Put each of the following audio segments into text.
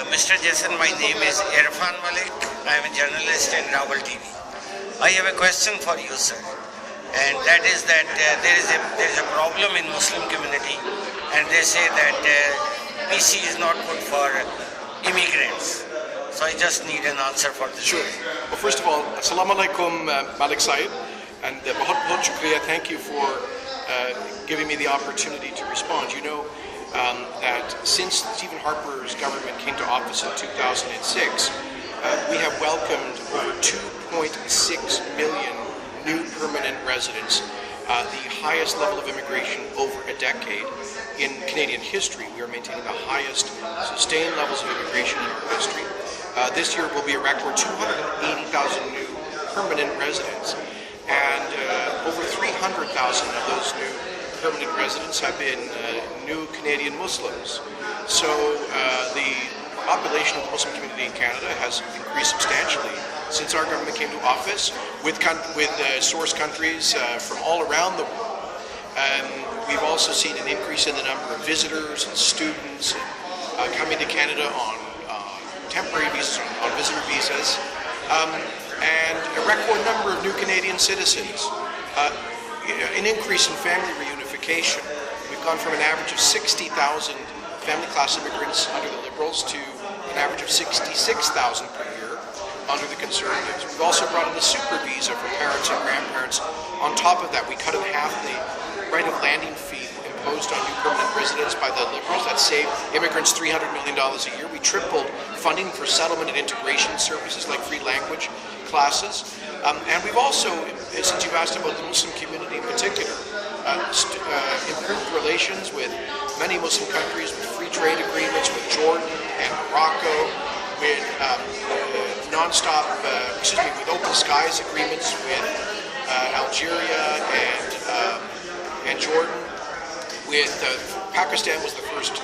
Mr. Jason, my name is Irfan Malik. I am a journalist in Rawal TV. I have a question for you, sir, and that is that there is a problem in Muslim community, and they say that PC is not good for immigrants. So I just need an answer for this. Sure. Well, first of all, Assalamu alaikum, Malik Saib, and bahut shukriya. Thank you for giving me the opportunity to respond. You know that since Stephen Harper's government came to office in 2006, we have welcomed over 2.6 million new permanent residents, the highest level of immigration over a decade in Canadian history. We are maintaining the highest sustained levels of immigration in our history. This year will be a record 280,000 new permanent residents, and over 300,000 of those new permanent residents have been new Canadian Muslims. So the population of the Muslim community in Canada has increased substantially since our government came to office, with source countries from all around the world. We've also seen an increase in the number of visitors and students coming to Canada on temporary visas, on visitor visas, and a record number of new Canadian citizens. An increase in family reunification. We've gone from an average of 60,000 family class immigrants under the Liberals to an average of 66,000 per year under the Conservatives. We've also brought in the super visa for parents and grandparents. On top of that, we cut in half the right of landing fee imposed on new permanent residents by the Liberals. That saved immigrants $300 million a year. We tripled funding for settlement and integration services like free language classes. And we've also, since you've asked about the Muslim community in particular, improved relations with many Muslim countries, with free trade agreements with Jordan and Morocco, with with open skies agreements with Algeria and Jordan. With Pakistan was the first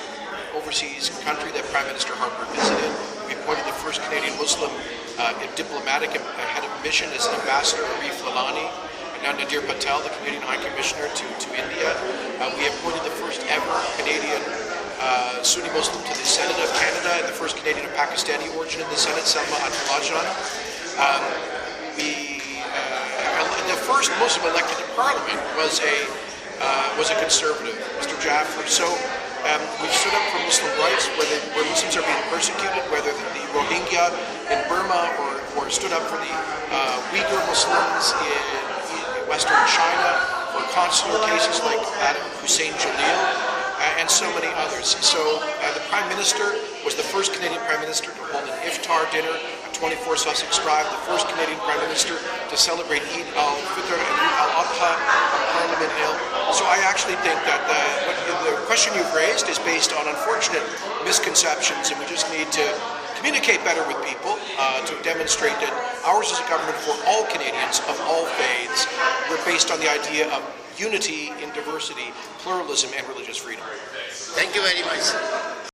overseas country that Prime Minister Harper visited. We appointed the first Canadian Muslim diplomatic head of mission as an ambassador, Arif Lalani, and now Nadir Patel, the Canadian High Commissioner to India. We appointed the first ever Canadian Sunni Muslim to the Senate of Canada, and the first Canadian of Pakistani origin in the Senate, Salma Abdulajan. The first Muslim elected to Parliament was a Conservative, Mr. Jaffar. So we've stood up for Muslim rights where Muslims are being persecuted, whether the Rohingya in Burma or stood up for the Uyghur Muslims in Western China, or consular cases like that of Hussein Jalil, and so many others. So the Prime Minister was the first Canadian Prime Minister to hold an iftar dinner at 24 Sussex Drive, the first Canadian Prime Minister to celebrate Eid al-Fitr and Eid al-Adha on Parliament Hill. So I actually think that the question you've raised is based on unfortunate misconceptions, and we just need to communicate better with people to demonstrate that ours is a government for all Canadians of all faiths. We're based on the idea of unity in diversity, pluralism, and religious freedom. Thank you very much.